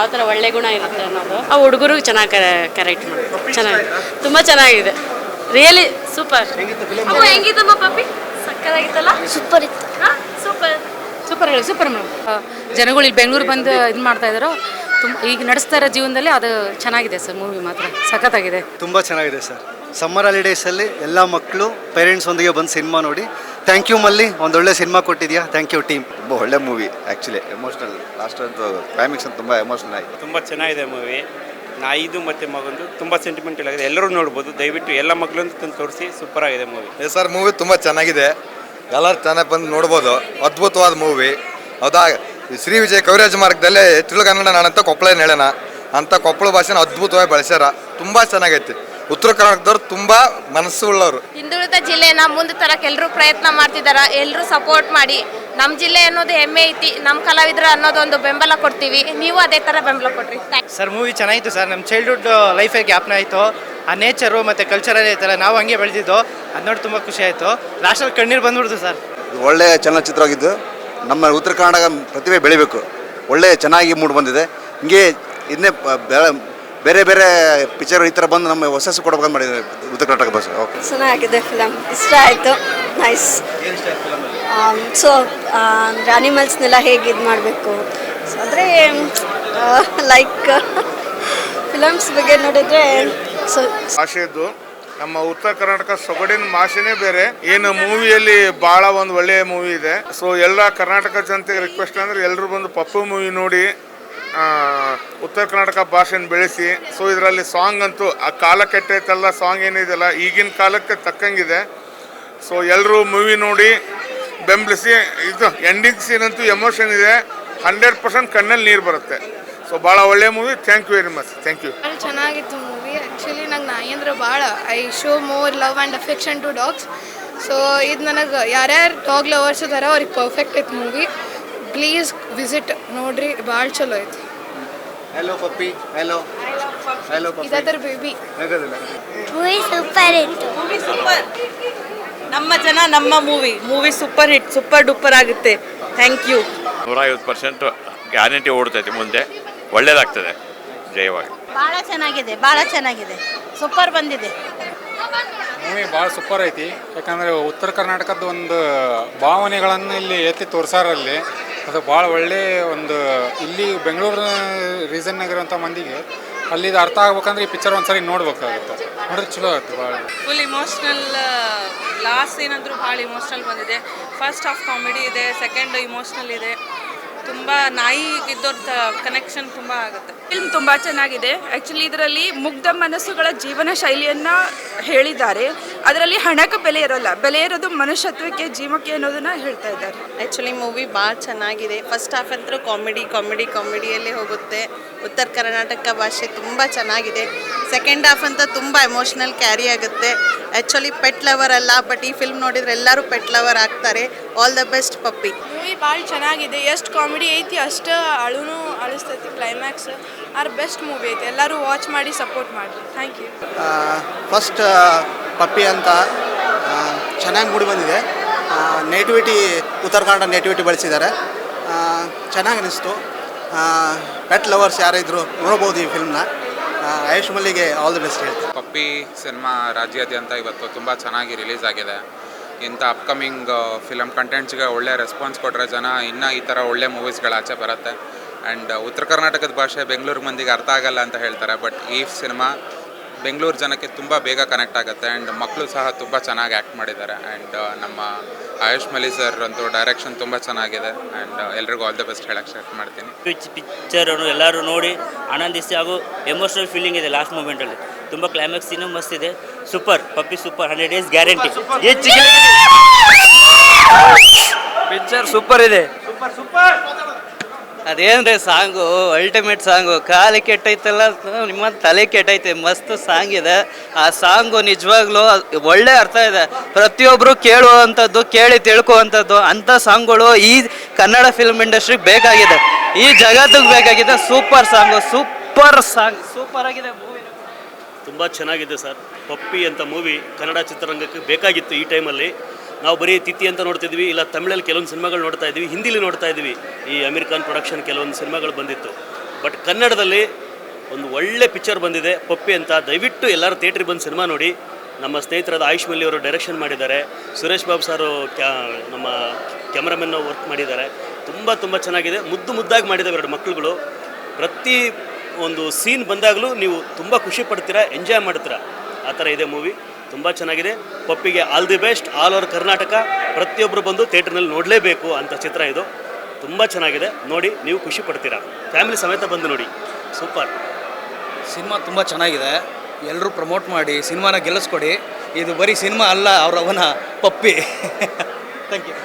ಯಾವ ಥರ ಒಳ್ಳೆ ಗುಣ ಇರುತ್ತೆ ಅನ್ನೋದು. ಆ ಹುಡುಗರು ಚೆನ್ನಾಗಿ ಕರೆಕ್ಟ್ ಮಾಡಿ ಚೆನ್ನಾಗಿ ತುಂಬ ಚೆನ್ನಾಗಿದೆ. Really super. ಹೆಂಗಿತ್ತಮ್ಮ ಪಾಪಿ? ಸಕ್ಕತ್ತಾಗಿತ್ತಲ್ಲ? ಸೂಪರ್ ಇತ್ತು. ಸೂಪರ್ ಸೂಪರ್ ಹೇಳಿ ಸೂಪರ್ ಮೇಡಮ್. ಜನಗಳು ಇಲ್ಲಿ ಬೆಂಗಳೂರು ಬಂದು ಇದು ಮಾಡ್ತಾ ಇದ್ದಾರೋ ಈಗ ನಡೆಸ್ತಾ ಇರೋ ಜೀವನದಲ್ಲಿ ಅದು ಚೆನ್ನಾಗಿದೆ ಸರ್. ಮೂವಿ ಮಾತ್ರ ಸಖತ್ತಾಗಿದೆ, ತುಂಬ ಚೆನ್ನಾಗಿದೆ ಸರ್. ಸಮ್ಮರ್ ಹಾಲಿಡೇಸಲ್ಲಿ ಎಲ್ಲ ಮಕ್ಕಳು ಪೇರೆಂಟ್ಸ್ ಒಂದಿಗೆ ಬಂದು ಸಿನಿಮಾ ನೋಡಿ. ಥ್ಯಾಂಕ್ ಯು ಮಲ್ಲಿ, ಒಂದೊಳ್ಳೆ ಸಿನಿಮಾ ಕೊಟ್ಟಿದ್ಯಾ. Thank you team. ತುಂಬ ಒಳ್ಳೆ ಮೂವಿ ಆ್ಯಕ್ಚುಲಿ. ಎಮೋಷ್ನಲ್ ಲಾಸ್ಟ್ ಅಂತೂ ಕ್ಲೈಮ್ಯಾಕ್ಸ್ ಅಂತ ತುಂಬ ಎಮೋಷ್ನಲ್ ಆಯಿತು. ತುಂಬ ಚೆನ್ನಾಗಿದೆ ಮೂವಿ. ನಾಯಿದು ಮತ್ತು ಮಗಂದು ತುಂಬ ಸೆಂಟಿಮೆಂಟಲ್ ಆಗಿದೆ. ಎಲ್ಲರೂ ನೋಡ್ಬೋದು, ದಯವಿಟ್ಟು ಎಲ್ಲ ಮಕ್ಕಳನ್ನು ತಂದು ತೋರಿಸಿ. ಸೂಪರ್ ಆಗಿದೆ ಮೂವಿ. ಸರ್ ಮೂವಿ ತುಂಬ ಚೆನ್ನಾಗಿದೆ, ಎಲ್ಲರೂ ಚೆನ್ನಾಗಿ ಬಂದು ನೋಡ್ಬೋದು. ಅದ್ಭುತವಾದ ಮೂವಿ ಹೌದಾ. ಶ್ರೀ ವಿಜಯ್ ಕವಿರಾಜ ಮಾರ್ಗದಲ್ಲೇ ತಿಳುಗನ್ನಡ ನಾನಂತ ಕೊಪ್ಪಳ ಹೇಳೋಣ ಅಂತ ಕೊಪ್ಪಳ ಭಾಷೆನ ಅದ್ಭುತವಾಗಿ ಬಳಸ್ಯಾರ. ತುಂಬ ಚೆನ್ನಾಗೈತಿ. ಉತ್ತರ ಕರ್ನಾಟಕದವ್ರು ತುಂಬ ಮನಸ್ಸು ಉಳ್ಳವರು. ಹಿಂದುಳಿದ ಜಿಲ್ಲೆನ ಮುಂದೆ ತರಕ್ಕೆ ಎಲ್ಲರೂ ಪ್ರಯತ್ನ ಮಾಡ್ತಿದ್ದಾರೆ. ಎಲ್ಲರೂ ಸಪೋರ್ಟ್ ಮಾಡಿ. ನಮ್ಮ ಜಿಲ್ಲೆ ಅನ್ನೋದು ಹೆಮ್ಮೆ ಐತಿ, ನಮ್ಮ ಕಲಾವಿದರು ಅನ್ನೋದೊಂದು ಬೆಂಬಲ ಕೊಡ್ತೀವಿ. ನೀವು ಅದೇ ಥರ ಬೆಂಬಲ ಕೊಡ್ರಿ. ಸರ್ ಮೂವಿ ಚೆನ್ನಾಗಿತ್ತು ಸರ್. ನಮ್ಮ ಚೈಲ್ಡ್ಹುಡ್ ಲೈಫೇ ಜ್ಞಾಪನ ಆಯಿತು. ಆ ನೇಚರು ಮತ್ತು ಕಲ್ಚರೇ ಐತಲ್ಲ, ನಾವು ಹಂಗೆ ಬೆಳೆದಿದ್ದು. ಅದು ನೋಡಿ ತುಂಬ ಖುಷಿ ಆಯಿತು. ಲಾಸ್ಟಲ್ಲಿ ಕಣ್ಣೀರು ಬಂದ್ಬಿಡ್ತು ಸರ್. ಒಳ್ಳೆ ಚಲನಚಿತ್ರ ಆಗಿದ್ದು. ನಮ್ಮ ಉತ್ತರ ಕರ್ನಾಟಕ ಪ್ರತಿಭೆ ಬೆಳಿಬೇಕು. ಒಳ್ಳೆ ಚೆನ್ನಾಗಿ ಮೂಡ್ ಬಂದಿದೆ. ಹಿಂಗೆ ಇನ್ನೇ ಬೇರೆ ಬೇರೆ ಪಿಕ್ಚರ್ ಈ ಥರ ಬಂದು ನಮ್ಮ ಹೊಸ ಕೊಡಬೇಕಂತ ಮಾಡಿದ್ದಾರೆ ಉತ್ತರ ಕರ್ನಾಟಕ ಭಾಷೆ. ಓಕೆ, ಚೆನ್ನಾಗಿದೆ ಫಿಲಮ್, ಇಷ್ಟ ಆಯಿತು. ನೈಸ್. ಸೊ ಅಂದರೆ ಅನಿಮಲ್ಸ್ನೆಲ್ಲ ಹೇಗೆ ಇದು ಮಾಡಬೇಕು ಅಂದರೆ ಲೈಕ್ ಫಿಲಮ್ಸ್ ಬಗ್ಗೆ ನೋಡಿದರೆ ಸೊ ಭಾಷೆದ್ದು ನಮ್ಮ ಉತ್ತರ ಕರ್ನಾಟಕ ಸೊಗಡಿನ ಭಾಷೆನೇ ಬೇರೆ. ಏನು ಮೂವಿಯಲ್ಲಿ ಭಾಳ ಒಂದು ಒಳ್ಳೆಯ ಮೂವಿ ಇದೆ. ಸೊ ಎಲ್ಲ ಕರ್ನಾಟಕ ಜನತೆಗೆ ರಿಕ್ವೆಸ್ಟ್ ಅಂದರೆ ಎಲ್ಲರೂ ಬಂದು ಪಪ್ಪು ಮೂವಿ ನೋಡಿ ಉತ್ತರ ಕರ್ನಾಟಕ ಭಾಷೆನ ಬೆಳೆಸಿ. ಸೊ ಇದರಲ್ಲಿ ಸಾಂಗ್ ಅಂತೂ ಆ ಕಾಲ ಕೆಟ್ಟೈತಲ್ಲ, ಸಾಂಗ್ ಏನಿದೆಯಲ್ಲ ಈಗಿನ ಕಾಲಕ್ಕೆ ತಕ್ಕಂಗಿದೆ. ಸೊ ಎಲ್ಲರೂ ಮೂವಿ ನೋಡಿ ಬೆಂಬಲಿಸಿ. ಇದು ಎಂಡಿಂಗ್ ಸೀನ್ ಅಂತೂ ಎಮೋಷನ್ ಇದೆ. 100% ಕಣ್ಣಲ್ಲಿ ನೀರು ಬರುತ್ತೆ. ಸೊ ಭಾಳ ಒಳ್ಳೆ movie. Thank you very much. Thank you. ಚೆನ್ನಾಗಿತ್ತು ಮೂವಿ. ಆ್ಯಕ್ಚುಲಿ ನಂಗೆ ನಾಯಿ ಅಂದ್ರೆ ಭಾಳ I show more love and affection to dogs. So ಇದು ನನಗೆ ಯಾರ್ಯಾರು ಡಾಗ್ ಲವರ್ಸ್ ಇದಾರೆ ಅವ್ರಿಗೆ ಪರ್ಫೆಕ್ಟ್ ಐತೆ ಮೂವಿ. ಪ್ಲೀಸ್ ವಿಸಿಟ್ ನೋಡ್ರಿ, ಭಾಳ ಚಲೋ ಐತಿ. ಹಲೋ ಪಪ್ಪಿ. ಹಲೋ ಹಲೋ ಇದರ ಬೇಬಿ ಮೂವಿ ಸೂಪರ್ ಇತ್ತು. Movie super. ನಮ್ಮ ಜನ ನಮ್ಮ movie super hit, super duper ಆಗುತ್ತೆ. Thank you. 150% ಗ್ಯಾರಂಟಿ ಓಡ್ತೈತಿ. ಮುಂದೆ ಒಳ್ಳೇದಾಗ್ತದೆ. ಜಯವಾಗಿ. ಭಾಳ ಚೆನ್ನಾಗಿದೆ, ಭಾಳ ಚೆನ್ನಾಗಿದೆ. ಸೂಪರ್ ಬಂದಿದೆ ಮೂವಿ. ಭಾಳ ಸೂಪರ್ ಐತಿ. ಯಾಕಂದರೆ ಉತ್ತರ ಕರ್ನಾಟಕದ ಒಂದು ಭಾವನೆಗಳನ್ನು ಇಲ್ಲಿ ಎತ್ತಿ ತೋರಿಸಾರಲ್ಲಿ ಅದು ಭಾಳ ಒಳ್ಳೆ ಒಂದು. ಇಲ್ಲಿ ಬೆಂಗಳೂರು ರೀಸನ್ನಾಗಿರೋಂಥ ಮಂದಿಗೆ ಅಲ್ಲಿದು ಅರ್ಥ ಆಗ್ಬೇಕಂದ್ರೆ ಈ ಪಿಕ್ಚರ್ ಒಂದ್ಸರಿ ನೋಡ್ಬೇಕಾಗುತ್ತೆ. ನೋಡಿದ್ರೆ ಚಲೋ ಆಗುತ್ತೆ. ಭಾಳ ಫುಲ್ ಇಮೋಷ್ನಲ್. ಲಾಸ್ಟ್ ಏನಂದ್ರೂ ಭಾಳ ಇಮೋಷ್ನಲ್ ಬಂದಿದೆ. ಫಸ್ಟ್ ಹಾಫ್ ಕಾಮಿಡಿ ಇದೆ, ಸೆಕೆಂಡ್ ಇಮೋಷ್ನಲ್ ಇದೆ. ತುಂಬ ನಾಯಿ ಇದ್ದವ್ರ ಕನೆಕ್ಷನ್ ತುಂಬ ಆಗುತ್ತೆ. ಫಿಲ್ಮ್ ತುಂಬ ಚೆನ್ನಾಗಿದೆ. ಆ್ಯಕ್ಚುಲಿ ಇದರಲ್ಲಿ ಮುಗ್ಧ ಮನಸ್ಸುಗಳ ಜೀವನ ಶೈಲಿಯನ್ನು ಹೇಳಿದ್ದಾರೆ. ಅದರಲ್ಲಿ ಹಣಕ್ಕೆ ಬೆಲೆ ಇರೋಲ್ಲ, ಬೆಲೆ ಇರೋದು ಮನುಷ್ಯತ್ವಕ್ಕೆ, ಜೀವಕ್ಕೆ ಅನ್ನೋದನ್ನ ಹೇಳ್ತಾ ಇದ್ದಾರೆ. ಆ್ಯಕ್ಚುಲಿ ಮೂವಿ ಭಾಳ ಚೆನ್ನಾಗಿದೆ. ಫಸ್ಟ್ ಹಾಫ್ ಅಂತೂ ಕಾಮಿಡಿಯಲ್ಲೇ ಹೋಗುತ್ತೆ. ಉತ್ತರ ಕರ್ನಾಟಕ ಭಾಷೆ ತುಂಬ ಚೆನ್ನಾಗಿದೆ. ಸೆಕೆಂಡ್ ಹಾಫ್ ಅಂತ ತುಂಬ ಎಮೋಷ್ನಲ್ ಕ್ಯಾರಿ ಆಗುತ್ತೆ. ಆ್ಯಕ್ಚುಲಿ ಪೆಟ್ ಲವರ್ ಅಲ್ಲ, ಬಟ್ ಈ ಫಿಲ್ಮ್ ನೋಡಿದ್ರೆ ಎಲ್ಲರೂ ಪೆಟ್ ಲವರ್ ಆಗ್ತಾರೆ. All the best Pappi. Movie ಭಾಳ ಚೆನ್ನಾಗಿದೆ. ಎಷ್ಟು ಕಾಮಿಡಿ ಐತಿ ಅಷ್ಟು ಅಳುನೂ ಅಳಿಸ್ತೈತಿ. ಕ್ಲೈಮ್ಯಾಕ್ಸ್ ಬೆಸ್ಟ್ ಮೂವಿ ಐತಿ. ಎಲ್ಲರೂ ವಾಚ್ ಮಾಡಿ ಸಪೋರ್ಟ್ ಮಾಡಿ. Thank you. ಫಸ್ಟ್ ಪಪ್ಪಿ ಅಂತ ಚೆನ್ನಾಗಿ ಮೂಡಿ ಬಂದಿದೆ. ನೇಟಿವಿಟಿ, ಉತ್ತರ ಕನ್ನಡ ನೇಟಿವಿಟಿ ಬಳಸಿದ್ದಾರೆ. ಚೆನ್ನಾಗಿ ಅನಿಸ್ತು. ಪೆಟ್ ಲವರ್ಸ್ ಯಾರಿದ್ರು ನೋಡ್ಬೋದು ಈ ಫಿಲ್ಮ್ನ. ಆಯುಷ್ ಮಲ್ಲಿಗೆ ಆಲ್ ದಿ ಬೆಸ್ಟ್ ಹೇಳ್ತೀನಿ. ಪಪ್ಪಿ ಸಿನಿಮಾ ರಾಜ್ಯಾದ್ಯಂತ ಇವತ್ತು ತುಂಬ ಚೆನ್ನಾಗಿ ರಿಲೀಸ್ ಆಗಿದೆ. ಇಂಥ ಅಪ್ಕಮಿಂಗ್ ಫಿಲಮ್ ಕಂಟೆಂಟ್ಸ್ಗೆ ಒಳ್ಳೆ ರೆಸ್ಪಾನ್ಸ್ ಕೊಟ್ಟರೆ ಜನ ಇನ್ನೂ ಈ ಥರ ಒಳ್ಳೆ ಮೂವೀಸ್ಗಳು ಆಚೆ ಬರುತ್ತೆ. ಆ್ಯಂಡ್ ಉತ್ತರ ಕರ್ನಾಟಕದ ಭಾಷೆ ಬೆಂಗಳೂರು ಮಂದಿಗೆ ಅರ್ಥ ಆಗಲ್ಲ ಅಂತ ಹೇಳ್ತಾರೆ. ಬಟ್ ಈ ಸಿನಿಮಾ ಬೆಂಗಳೂರು ಜನಕ್ಕೆ ತುಂಬ ಬೇಗ ಕನೆಕ್ಟ್ ಆಗುತ್ತೆ. ಆ್ಯಂಡ್ ಮಕ್ಕಳು ಸಹ ತುಂಬ ಚೆನ್ನಾಗಿ ಆ್ಯಕ್ಟ್ ಮಾಡಿದ್ದಾರೆ. ಆ್ಯಂಡ್ ನಮ್ಮ ಆಯುಷ್ ಮಲಿ ಸರ್ ಅಂತೂ ಡೈರೆಕ್ಷನ್ ತುಂಬ ಚೆನ್ನಾಗಿದೆ. ಆ್ಯಂಡ್ ಎಲ್ರಿಗೂ ಆಲ್ ದ ಬೆಸ್ಟ್ ಹೇಳಕ್ಕೆ ಸ್ಟಾರ್ಟ್ ಮಾಡ್ತೀನಿ. ಪಿಕ್ಚರನ್ನು ಎಲ್ಲರೂ ನೋಡಿ ಆನಂದಿಸಿ, ಹಾಗೂ ಎಮೋಷ್ನಲ್ ಫೀಲಿಂಗ್ ಇದೆ ಲಾಸ್ಟ್ ಮೂಮೆಂಟಲ್ಲಿ. ತುಂಬ ಕ್ಲೈಮ್ಯಾಕ್ಸ್ ಸೀನು ಮಸ್ತ್ ಇದೆ. Super Pappi super. 100 days guarantee. Picture super ಇದೆ. ಅದೇನ್ರಿ ಸಾಂಗು, ಅಲ್ಟಿಮೇಟ್ ಸಾಂಗು. ಕಾಲು ಕೆಟ್ಟೈತಲ್ಲ, ನಿಮ್ಮ ತಲೆ ಕೆಟ್ಟೈತೆ. ಮಸ್ತ್ ಸಾಂಗ್ ಇದೆ. ಆ ಸಾಂಗು ನಿಜವಾಗ್ಲೂ ಒಳ್ಳೆ ಅರ್ಥ ಇದೆ. ಪ್ರತಿಯೊಬ್ಬರು ಕೇಳುವಂಥದ್ದು, ಕೇಳಿ ತಿಳ್ಕೊಳ್ಳುವಂಥದ್ದು ಅಂಥ ಸಾಂಗ್ಗಳು ಈ ಕನ್ನಡ ಫಿಲ್ಮ್ ಇಂಡಸ್ಟ್ರಿಗೆ ಬೇಕಾಗಿದೆ, ಈ ಜಗತ್ತಿಗೆ ಬೇಕಾಗಿದೆ. ಸೂಪರ್ ಸಾಂಗು, ಸೂಪರ್ ಆಗಿದೆ ಮೂವಿ. ತುಂಬ ಚೆನ್ನಾಗಿದೆ ಸರ್. ಪಪ್ಪಿ ಅಂತ ಮೂವಿ ಕನ್ನಡ ಚಿತ್ರರಂಗಕ್ಕೆ ಬೇಕಾಗಿತ್ತು. ಈ ಟೈಮಲ್ಲಿ ನಾವು ಬರೀ ತಿಥಿ ಅಂತ ನೋಡ್ತಿದ್ವಿ, ಇಲ್ಲ ತಮಿಳಲ್ಲಿ ಕೆಲವೊಂದು ಸಿನಿಮಾಗಳು ನೋಡ್ತಾ ಇದ್ವಿ, ಹಿಂದಿಲಿ ನೋಡ್ತಾ ಇದ್ವಿ. ಈ ಅಮೀರ್ ಖಾನ್ ಪ್ರೊಡಕ್ಷನ್ ಕೆಲವೊಂದು ಸಿನಿಮಾಗಳು ಬಂದಿತ್ತು. ಬಟ್ ಕನ್ನಡದಲ್ಲಿ ಒಂದು ಒಳ್ಳೆ ಪಿಕ್ಚರ್ ಬಂದಿದೆ ಪಪ್ಪಿ ಅಂತ. ದಯವಿಟ್ಟು ಎಲ್ಲರೂ ಥಿಯೇಟ್ರಿಗೆ ಬಂದು ಸಿನಿಮಾ ನೋಡಿ. ನಮ್ಮ ಸ್ನೇಹಿತರಾದ ಆಯುಷ್ ಮಲ್ಲಿ ಅವರು ಡೈರೆಕ್ಷನ್ ಮಾಡಿದ್ದಾರೆ, ಸುರೇಶ್ ಬಾಬು ಸಾರು ನಮ್ಮ ಕ್ಯಾಮ್ರಾಮನ್ ವರ್ಕ್ ಮಾಡಿದ್ದಾರೆ. ತುಂಬ ಚೆನ್ನಾಗಿದೆ. ಮುದ್ದಾಗಿ ಮಾಡಿದ್ದಾವೆ ಎರಡು ಮಕ್ಕಳುಗಳು. ಪ್ರತಿ ಒಂದು ಸೀನ್ ಬಂದಾಗಲೂ ನೀವು ತುಂಬ ಖುಷಿ ಪಡ್ತೀರಾ, ಎಂಜಾಯ್ ಮಾಡ್ತೀರಾ. ಆ ಥರ ಇದೆ ಮೂವಿ. ತುಂಬ ಚೆನ್ನಾಗಿದೆ. ಪಪ್ಪಿಗೆ all the best. All over Karnataka ಪ್ರತಿಯೊಬ್ಬರು ಬಂದು ಥಿಯೇಟ್ರ್ನಲ್ಲಿ ನೋಡಲೇಬೇಕು ಅಂತ ಚಿತ್ರ ಇದು. ತುಂಬ ಚೆನ್ನಾಗಿದೆ, ನೋಡಿ ನೀವು ಖುಷಿ ಪಡ್ತೀರಾ. ಫ್ಯಾಮಿಲಿ ಸಮೇತ ಬಂದು ನೋಡಿ, ಸೂಪರ್. ಸಿನಿಮಾ ತುಂಬ ಚೆನ್ನಾಗಿದೆ. ಎಲ್ಲರೂ ಪ್ರಮೋಟ್ ಮಾಡಿ ಸಿನಿಮಾನ ಗೆಲ್ಲಿಸ್ಕೊಡಿ. ಇದು ಬರೀ ಸಿನಿಮಾ ಅಲ್ಲ, ಅವನ ಪಪ್ಪಿ. Thank you.